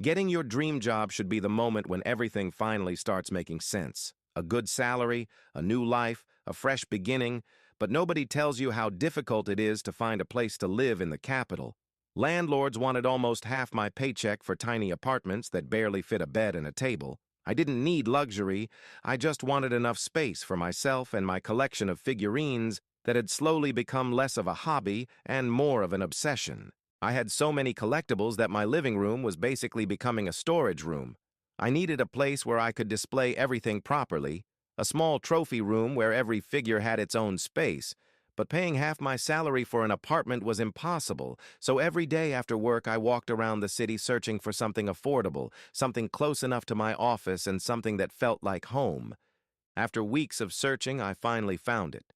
Getting your dream job should be the moment when everything finally starts making sense. A good salary, a new life, a fresh beginning, but nobody tells you how difficult it is to find a place to live in the capital. Landlords wanted almost half my paycheck for tiny apartments that barely fit a bed and a table. I didn't need luxury, I just wanted enough space for myself and my collection of figurines that had slowly become less of a hobby and more of an obsession. I had so many collectibles that my living room was basically becoming a storage room. I needed a place where I could display everything properly, a small trophy room where every figure had its own space, but paying half my salary for an apartment was impossible, so every day after work I walked around the city searching for something affordable, something close enough to my office and something that felt like home. After weeks of searching, I finally found it.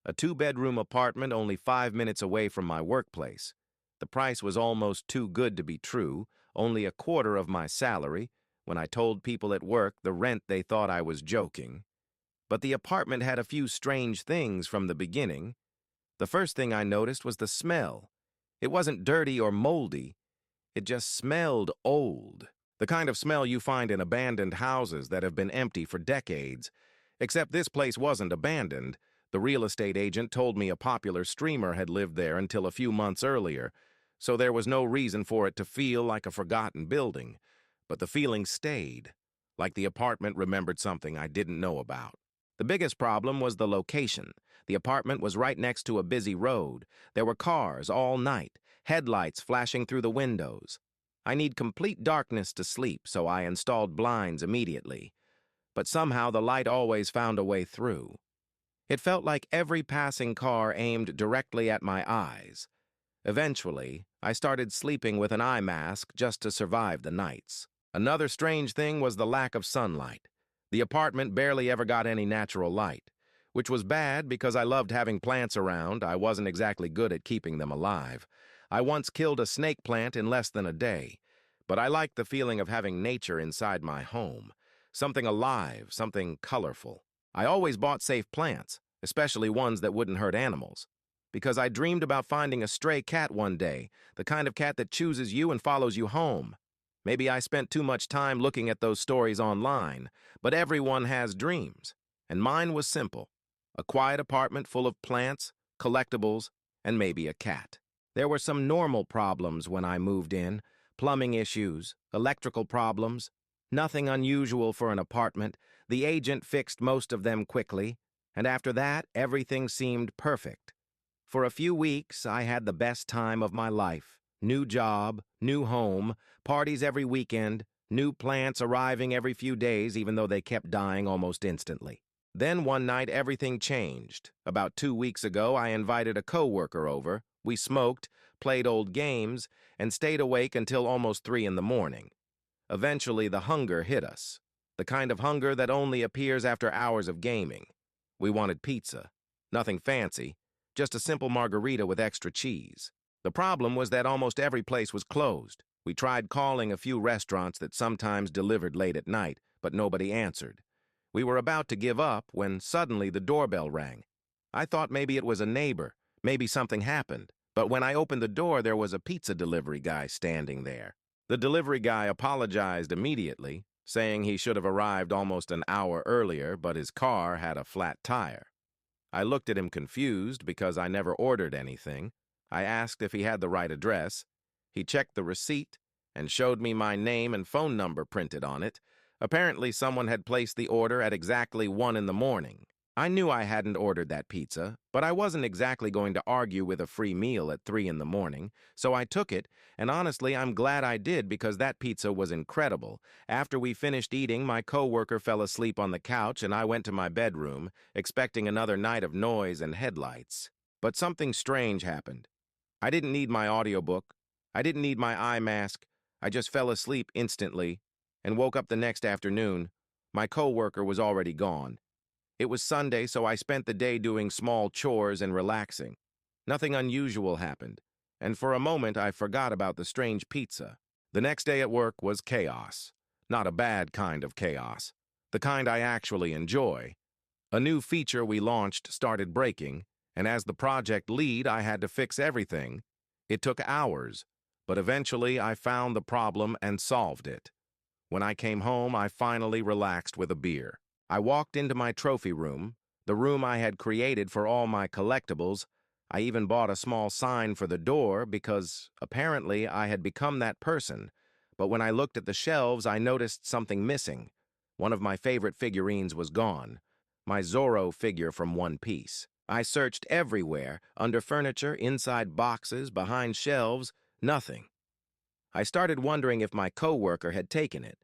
A two-bedroom apartment only 5 minutes away from my workplace. The price was almost too good to be true, only a quarter of my salary. When I told people at work the rent, they thought I was joking. But the apartment had a few strange things from the beginning. The first thing I noticed was the smell. It wasn't dirty or moldy. It just smelled old. The kind of smell you find in abandoned houses that have been empty for decades. Except this place wasn't abandoned. The real estate agent told me a popular streamer had lived there until a few months earlier, so there was no reason for it to feel like a forgotten building. But the feeling stayed, like the apartment remembered something I didn't know about. The biggest problem was the location. The apartment was right next to a busy road. There were cars all night, headlights flashing through the windows. I need complete darkness to sleep, so I installed blinds immediately. But somehow the light always found a way through. It felt like every passing car aimed directly at my eyes. Eventually, I started sleeping with an eye mask just to survive the nights. Another strange thing was the lack of sunlight. The apartment barely ever got any natural light, which was bad because I loved having plants around. I wasn't exactly good at keeping them alive. I once killed a snake plant in less than a day, but I liked the feeling of having nature inside my home. Something alive, something colorful. I always bought safe plants, especially ones that wouldn't hurt animals, because I dreamed about finding a stray cat one day, the kind of cat that chooses you and follows you home. Maybe I spent too much time looking at those stories online, but everyone has dreams, and mine was simple. A quiet apartment full of plants, collectibles, and maybe a cat. There were some normal problems when I moved in, plumbing issues, electrical problems. Nothing unusual for an apartment. The agent fixed most of them quickly, and after that, everything seemed perfect. For a few weeks, I had the best time of my life. New job, new home, parties every weekend, new plants arriving every few days even though they kept dying almost instantly. Then one night everything changed. About 2 weeks ago, I invited a coworker over. We smoked, played old games, and stayed awake until almost 3 in the morning. Eventually, the hunger hit us. The kind of hunger that only appears after hours of gaming. We wanted pizza. Nothing fancy, just a simple margarita with extra cheese. The problem was that almost every place was closed. We tried calling a few restaurants that sometimes delivered late at night, but nobody answered. We were about to give up when suddenly the doorbell rang. I thought maybe it was a neighbor, maybe something happened, but when I opened the door there was a pizza delivery guy standing there. The delivery guy apologized immediately, saying he should have arrived almost an hour earlier, but his car had a flat tire. I looked at him confused because I never ordered anything. I asked if he had the right address. He checked the receipt and showed me my name and phone number printed on it. Apparently someone had placed the order at exactly 1 in the morning. I knew I hadn't ordered that pizza, but I wasn't exactly going to argue with a free meal at 3 in the morning, so I took it, and honestly, I'm glad I did because that pizza was incredible. After we finished eating, my coworker fell asleep on the couch and I went to my bedroom, expecting another night of noise and headlights. But something strange happened. I didn't need my audiobook. I didn't need my eye mask. I just fell asleep instantly and woke up the next afternoon. My coworker was already gone. It was Sunday, so I spent the day doing small chores and relaxing. Nothing unusual happened, and for a moment I forgot about the strange pizza. The next day at work was chaos. Not a bad kind of chaos. The kind I actually enjoy. A new feature we launched started breaking, and as the project lead, I had to fix everything. It took hours, But eventually, I found the problem and solved it. When I came home, I finally relaxed with a beer. I walked into my trophy room, the room I had created for all my collectibles. I even bought a small sign for the door because, apparently, I had become that person. But when I looked at the shelves, I noticed something missing. One of my favorite figurines was gone. My Zorro figure from One Piece. I searched everywhere, under furniture, inside boxes, behind shelves, nothing. I started wondering if my coworker had taken it,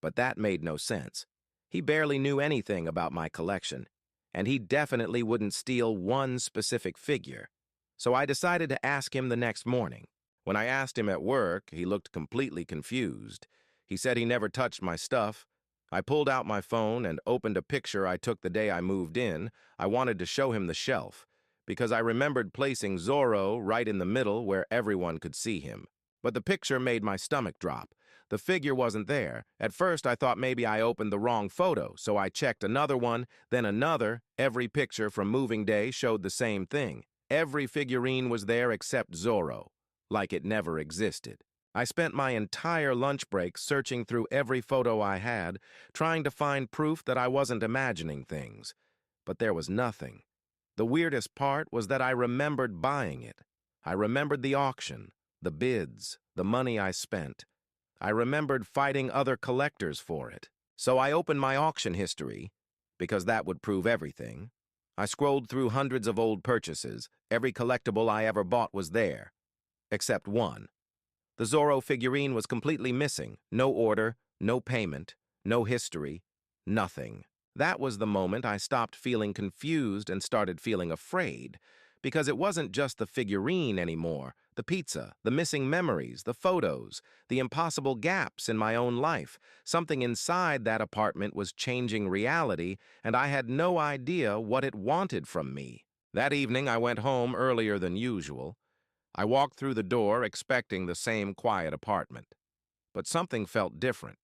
but that made no sense. He barely knew anything about my collection, and he definitely wouldn't steal one specific figure. So I decided to ask him the next morning. When I asked him at work, he looked completely confused. He said he never touched my stuff. I pulled out my phone and opened a picture I took the day I moved in. I wanted to show him the shelf, because I remembered placing Zorro right in the middle where everyone could see him. But the picture made my stomach drop. The figure wasn't there. At first, I thought maybe I opened the wrong photo, so I checked another one, then another. Every picture from moving day showed the same thing. Every figurine was there except Zorro, like it never existed. I spent my entire lunch break searching through every photo I had, trying to find proof that I wasn't imagining things. But there was nothing. The weirdest part was that I remembered buying it. I remembered the auction, the bids, the money I spent. I remembered fighting other collectors for it. So I opened my auction history, because that would prove everything. I scrolled through hundreds of old purchases. Every collectible I ever bought was there, except one. The Zorro figurine was completely missing. No order, no payment, no history, nothing. That was the moment I stopped feeling confused and started feeling afraid, because it wasn't just the figurine anymore. The pizza, the missing memories, the photos, the impossible gaps in my own life. Something inside that apartment was changing reality, and I had no idea what it wanted from me. That evening, I went home earlier than usual. I walked through the door expecting the same quiet apartment. But something felt different.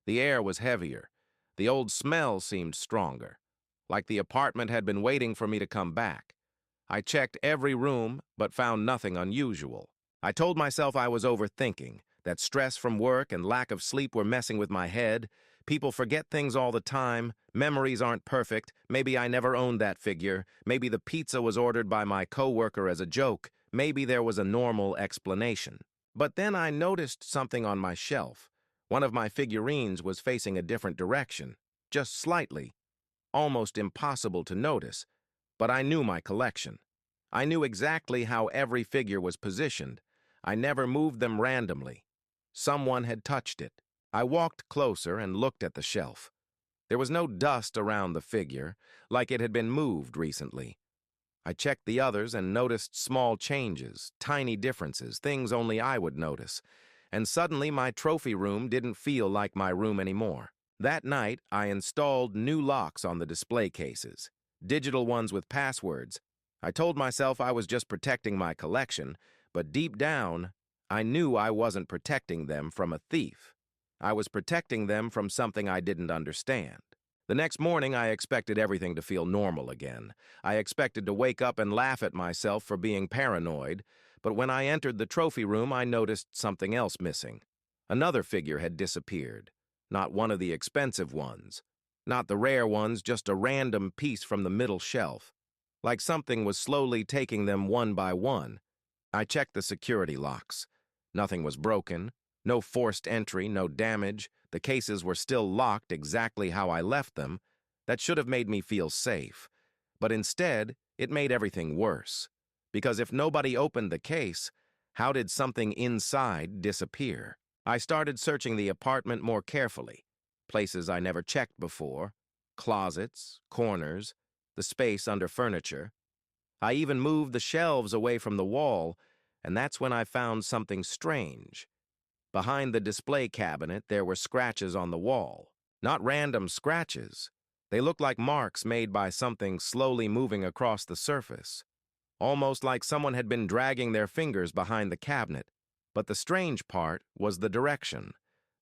The air was heavier. The old smell seemed stronger, like the apartment had been waiting for me to come back. I checked every room, but found nothing unusual. I told myself I was overthinking, that stress from work and lack of sleep were messing with my head. People forget things all the time. Memories aren't perfect. Maybe I never owned that figure. Maybe the pizza was ordered by my coworker as a joke. Maybe there was a normal explanation. But then I noticed something on my shelf. One of my figurines was facing a different direction, just slightly, almost impossible to notice. But I knew my collection. I knew exactly how every figure was positioned. I never moved them randomly. Someone had touched it. I walked closer and looked at the shelf. There was no dust around the figure, like it had been moved recently. I checked the others and noticed small changes, tiny differences, things only I would notice. And suddenly my trophy room didn't feel like my room anymore. That night, I installed new locks on the display cases, digital ones with passwords. I told myself I was just protecting my collection, but deep down, I knew I wasn't protecting them from a thief. I was protecting them from something I didn't understand. The next morning, I expected everything to feel normal again. I expected to wake up and laugh at myself for being paranoid, but when I entered the trophy room, I noticed something else missing. Another figure had disappeared. Not one of the expensive ones. Not the rare ones, just a random piece from the middle shelf. Like something was slowly taking them one by one. I checked the security locks. Nothing was broken. No forced entry, no damage. The cases were still locked exactly how I left them. That should have made me feel safe. But instead, it made everything worse. Because if nobody opened the case, how did something inside disappear? I started searching the apartment more carefully. Places I never checked before. Closets, corners, the space under furniture. I even moved the shelves away from the wall, and that's when I found something strange. Behind the display cabinet, there were scratches on the wall. Not random scratches. They looked like marks made by something slowly moving across the surface. Almost like someone had been dragging their fingers behind the cabinet. But the strange part was the direction.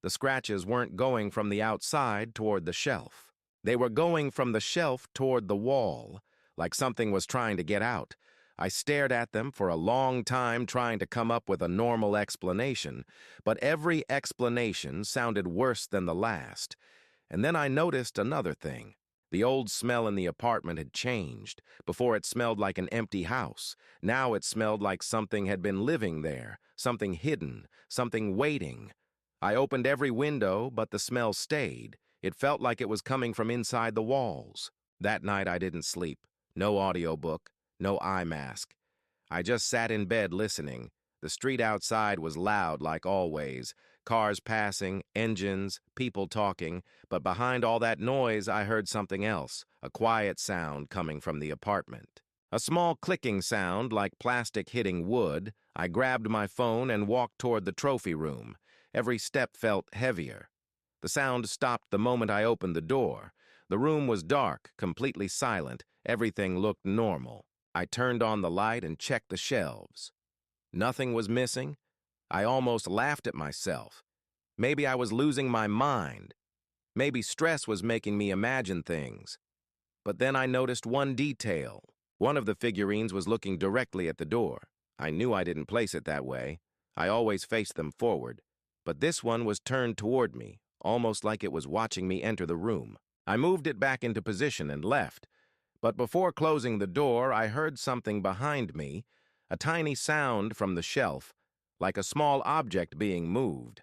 The scratches weren't going from the outside toward the shelf. They were going from the shelf toward the wall, like something was trying to get out. I stared at them for a long time trying to come up with a normal explanation, but every explanation sounded worse than the last. And then I noticed another thing. The old smell in the apartment had changed. Before it smelled like an empty house. Now it smelled like something had been living there, something hidden, something waiting. I opened every window, but the smell stayed. It felt like it was coming from inside the walls. That night I didn't sleep. No audiobook, no eye mask. I just sat in bed listening. The street outside was loud like always. Cars passing, engines, people talking, but behind all that noise I heard something else, a quiet sound coming from the apartment. A small clicking sound like plastic hitting wood. I grabbed my phone and walked toward the trophy room. Every step felt heavier. The sound stopped the moment I opened the door. The room was dark, completely silent. Everything looked normal. I turned on the light and checked the shelves. Nothing was missing. I almost laughed at myself. Maybe I was losing my mind. Maybe stress was making me imagine things. But then I noticed one detail. One of the figurines was looking directly at the door. I knew I didn't place it that way. I always faced them forward. But this one was turned toward me, almost like it was watching me enter the room. I moved it back into position and left. But before closing the door, I heard something behind me, a tiny sound from the shelf, like a small object being moved.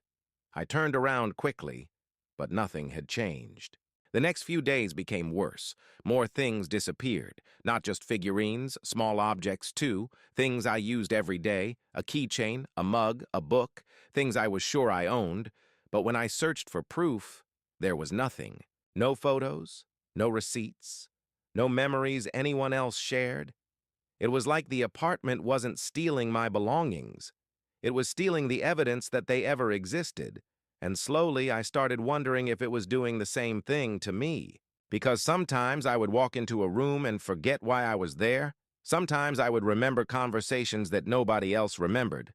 I turned around quickly, but nothing had changed. The next few days became worse. More things disappeared, not just figurines, small objects too, things I used every day, a keychain, a mug, a book, things I was sure I owned. But when I searched for proof, there was nothing. No photos, no receipts, no memories anyone else shared. It was like the apartment wasn't stealing my belongings. It was stealing the evidence that they ever existed. And slowly I started wondering if it was doing the same thing to me. Because sometimes I would walk into a room and forget why I was there. Sometimes I would remember conversations that nobody else remembered.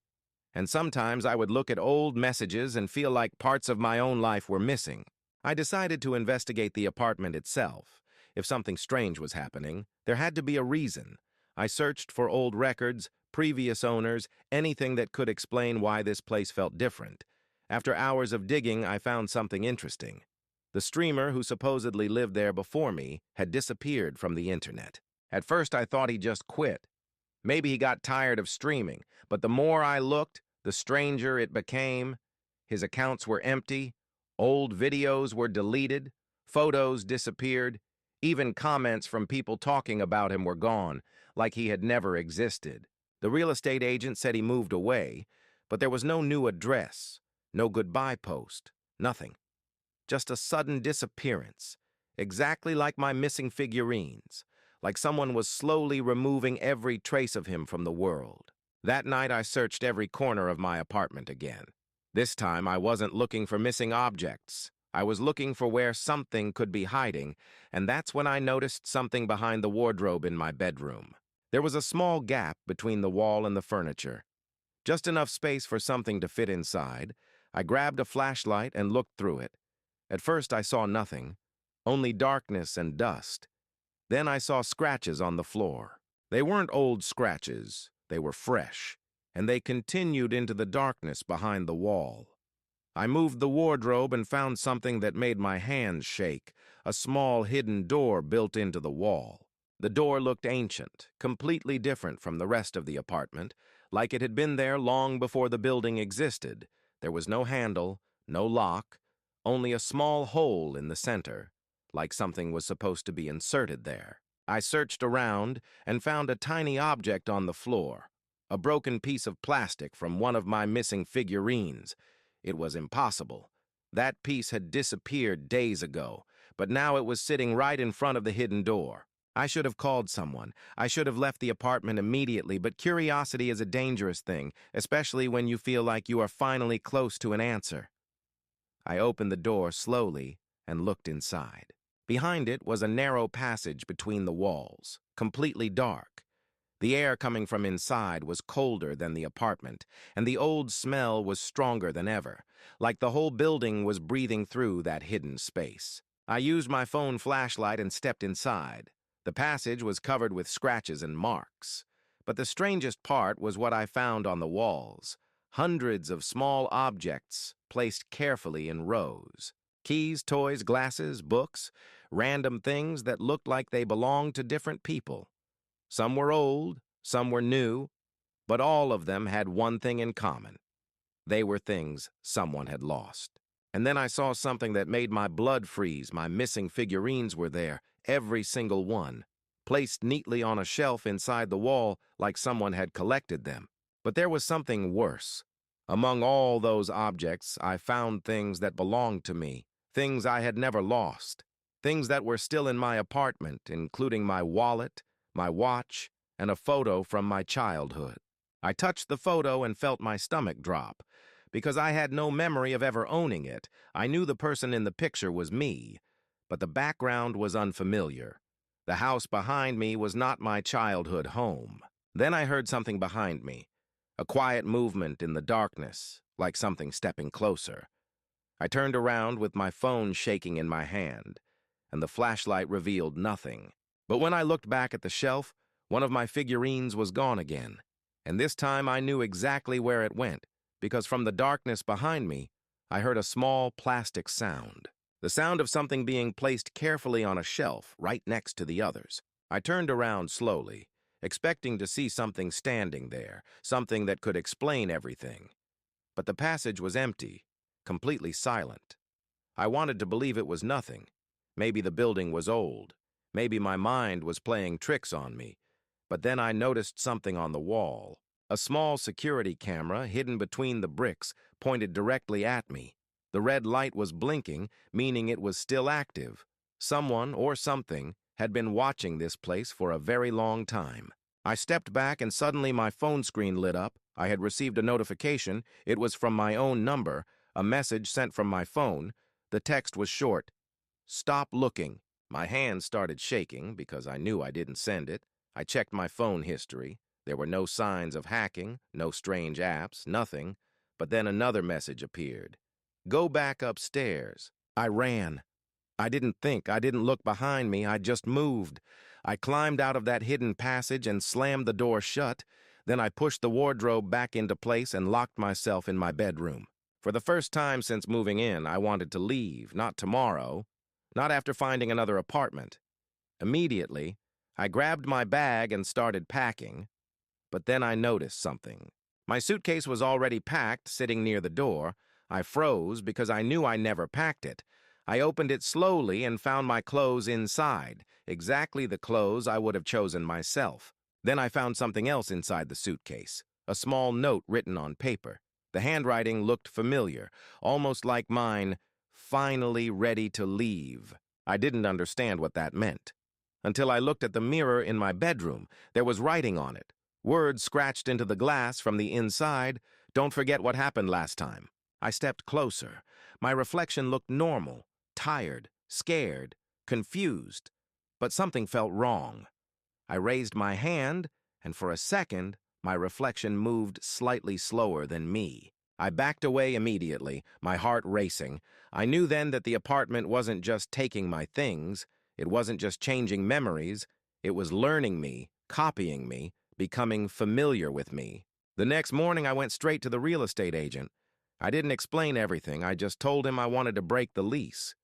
And sometimes I would look at old messages and feel like parts of my own life were missing. I decided to investigate the apartment itself. If something strange was happening, there had to be a reason. I searched for old records, previous owners, anything that could explain why this place felt different. After hours of digging, I found something interesting. The streamer who supposedly lived there before me had disappeared from the internet. At first, I thought he just quit. Maybe he got tired of streaming, but the more I looked, the stranger it became. His accounts were empty, old videos were deleted, photos disappeared, even comments from people talking about him were gone, like he had never existed. The real estate agent said he moved away, but there was no new address, no goodbye post, nothing. Just a sudden disappearance, exactly like my missing figurines, like someone was slowly removing every trace of him from the world. That night I searched every corner of my apartment again. This time I wasn't looking for missing objects. I was looking for where something could be hiding, and that's when I noticed something behind the wardrobe in my bedroom. There was a small gap between the wall and the furniture. Just enough space for something to fit inside. I grabbed a flashlight and looked through it. At first I saw nothing, only darkness and dust. Then I saw scratches on the floor. They weren't old scratches, they were fresh, and they continued into the darkness behind the wall. I moved the wardrobe and found something that made my hands shake, a small hidden door built into the wall. The door looked ancient, completely different from the rest of the apartment, like it had been there long before the building existed. There was no handle, no lock, only a small hole in the center, like something was supposed to be inserted there. I searched around and found a tiny object on the floor, a broken piece of plastic from one of my missing figurines. It was impossible. That piece had disappeared days ago, but now it was sitting right in front of the hidden door. I should have called someone. I should have left the apartment immediately, but curiosity is a dangerous thing, especially when you feel like you are finally close to an answer. I opened the door slowly and looked inside. Behind it was a narrow passage between the walls, completely dark. The air coming from inside was colder than the apartment, and the old smell was stronger than ever, like the whole building was breathing through that hidden space. I used my phone flashlight and stepped inside. The passage was covered with scratches and marks, But the strangest part was what I found on the walls. Hundreds of small objects placed carefully in rows. Keys, toys, glasses, books, random things that looked like they belonged to different people. Some were old, some were new, but all of them had one thing in common. They were things someone had lost. And then I saw something that made my blood freeze. My missing figurines were there, every single one, placed neatly on a shelf inside the wall like someone had collected them. But there was something worse. Among all those objects, I found things that belonged to me, things I had never lost, things that were still in my apartment, including my wallet, my watch, and a photo from my childhood. I touched the photo and felt my stomach drop. Because I had no memory of ever owning it, I knew the person in the picture was me, but the background was unfamiliar. The house behind me was not my childhood home. Then I heard something behind me, a quiet movement in the darkness, like something stepping closer. I turned around with my phone shaking in my hand, and the flashlight revealed nothing. But when I looked back at the shelf, one of my figurines was gone again, and this time I knew exactly where it went, because from the darkness behind me, I heard a small plastic sound. The sound of something being placed carefully on a shelf right next to the others. I turned around slowly, expecting to see something standing there, something that could explain everything. But the passage was empty, completely silent. I wanted to believe it was nothing. Maybe the building was old. Maybe my mind was playing tricks on me. But then I noticed something on the wall. A small security camera hidden between the bricks pointed directly at me. The red light was blinking, meaning it was still active. Someone or something had been watching this place for a very long time. I stepped back and suddenly my phone screen lit up. I had received a notification. It was from my own number, a message sent from my phone. The text was short. "Stop looking." My hands started shaking because I knew I didn't send it. I checked my phone history. There were no signs of hacking, no strange apps, nothing. But then another message appeared. "Go back upstairs." I ran. I didn't think. I didn't look behind me. I just moved. I climbed out of that hidden passage and slammed the door shut. Then I pushed the wardrobe back into place and locked myself in my bedroom. For the first time since moving in, I wanted to leave, not tomorrow, not after finding another apartment. Immediately, I grabbed my bag and started packing. But then I noticed something. My suitcase was already packed, sitting near the door. I froze because I knew I never packed it. I opened it slowly and found my clothes inside, exactly the clothes I would have chosen myself. Then I found something else inside the suitcase, a small note written on paper. The handwriting looked familiar, almost like mine, "Finally ready to leave." I didn't understand what that meant. Until I looked at the mirror in my bedroom. There was writing on it. Words scratched into the glass from the inside. "Don't forget what happened last time." I stepped closer. My reflection looked normal, tired, scared, confused. But something felt wrong. I raised my hand, and for a second, my reflection moved slightly slower than me. I backed away immediately, my heart racing. I knew then that the apartment wasn't just taking my things. It wasn't just changing memories. It was learning me, copying me, becoming familiar with me. The next morning, I went straight to the real estate agent. I didn't explain everything. I just told him I wanted to break the lease.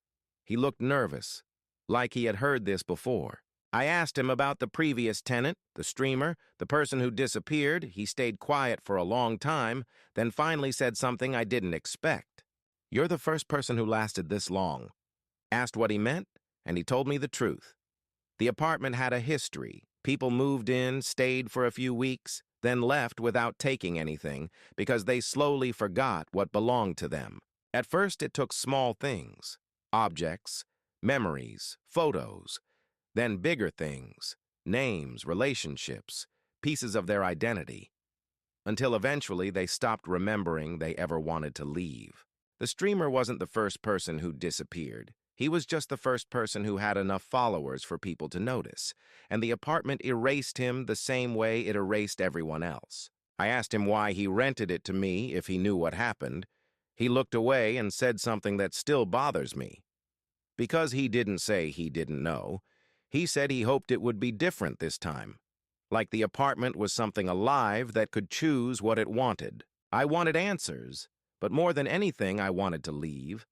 He looked nervous, like he had heard this before. I asked him about the previous tenant, the streamer, the person who disappeared. He stayed quiet for a long time, then finally said something I didn't expect. "You're the first person who lasted this long." Asked what he meant, and he told me the truth. The apartment had a history. People moved in, stayed for a few weeks, then left without taking anything because they slowly forgot what belonged to them. At first, it took small things, objects, memories, photos, then bigger things, names, relationships, pieces of their identity, until eventually they stopped remembering they ever wanted to leave. The streamer wasn't the first person who disappeared. He was just the first person who had enough followers for people to notice, and the apartment erased him the same way it erased everyone else. I asked him why he rented it to me if he knew what happened. He looked away and said something that still bothers me. Because he didn't say he didn't know, he said he hoped it would be different this time. like the apartment was something alive that could choose what it wanted. I wanted answers, but more than anything, I wanted to leave.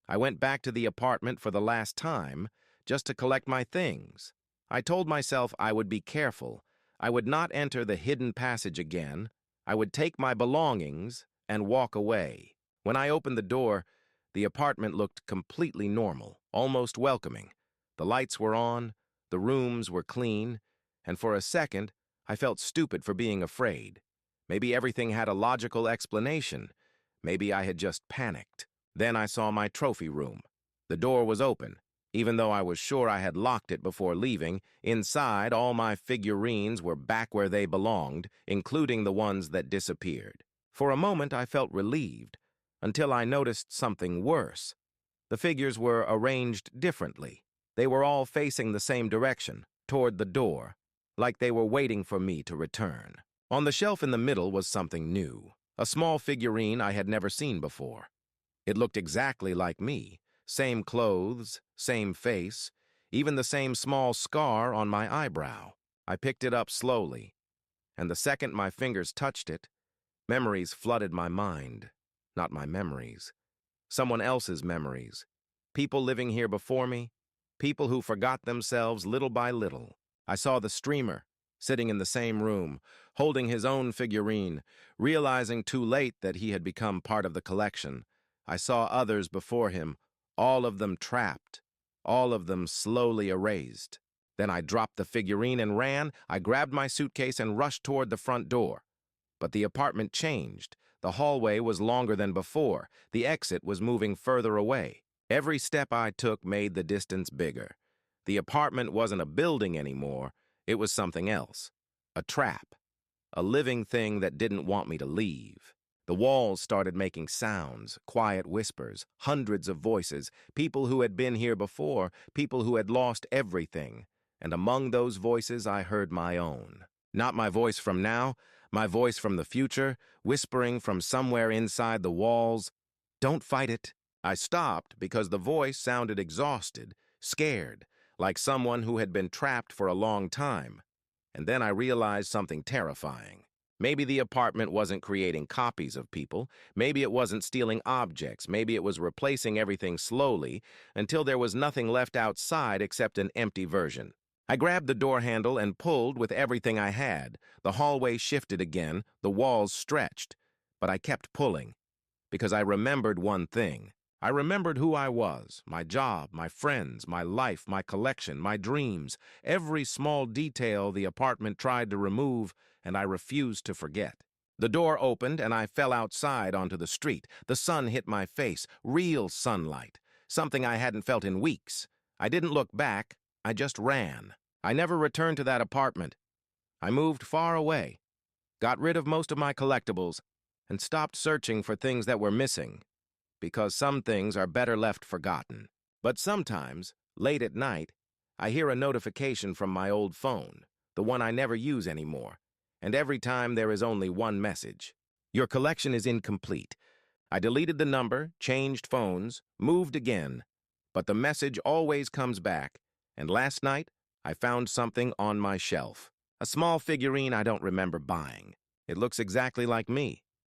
I went back to the apartment for the last time, just to collect my things. I told myself I would be careful. I would not enter the hidden passage again. I would take my belongings and walk away. When I opened the door, the apartment looked completely normal, almost welcoming. The lights were on, the rooms were clean, and for a second, I felt stupid for being afraid. Maybe everything had a logical explanation. Maybe I had just panicked. Then I saw my trophy room. The door was open. Even though I was sure I had locked it before leaving, inside all my figurines were back where they belonged, including the ones that disappeared. For a moment I felt relieved, until I noticed something worse. The figures were arranged differently. They were all facing the same direction, toward the door, like they were waiting for me to return. On the shelf in the middle was something new, a small figurine I had never seen before. It looked exactly like me. Same clothes, same face, even the same small scar on my eyebrow. I picked it up slowly, and the second my fingers touched it, memories flooded my mind. Not my memories. Someone else's memories. People living here before me, people who forgot themselves little by little. I saw the streamer, sitting in the same room, holding his own figurine, realizing too late that he had become part of the collection. I saw others before him, all of them trapped, all of them slowly erased. Then I dropped the figurine and ran. I grabbed my suitcase and rushed toward the front door. But the apartment changed. The hallway was longer than before. The exit was moving further away. Every step I took made the distance bigger. The apartment wasn't a building anymore. It was something else. A trap. A living thing that didn't want me to leave. The walls started making sounds, quiet whispers, hundreds of voices, people who had been here before, people who had lost everything. And among those voices, I heard my own. Not my voice from now, my voice from the future, whispering from somewhere inside the walls. Don't fight it. I stopped because the voice sounded exhausted, scared, like someone who had been trapped for a long time. And then I realized something terrifying. Maybe the apartment wasn't creating copies of people. Maybe it wasn't stealing objects. Maybe it was replacing everything slowly until there was nothing left outside except an empty version. I grabbed the door handle and pulled with everything I had. The hallway shifted again, the walls stretched. But I kept pulling because I remembered one thing. I remembered who I was, my job, my friends, my life, my collection, my dreams, every small detail the apartment tried to remove, and I refused to forget. The door opened and I fell outside onto the street. The sun hit my face, real sunlight, something I hadn't felt in weeks. I didn't look back, I just ran. I never returned to that apartment. I moved far away, got rid of most of my collectibles, and stopped searching for things that were missing. Because some things are better left forgotten. But sometimes, late at night, I hear a notification from my old phone, the one I never use anymore, and every time there is only one message. Your collection is incomplete. I deleted the number, changed phones, moved again, but the message always comes back, and last night I found something on my shelf. A small figurine I don't remember buying. It looks exactly like me.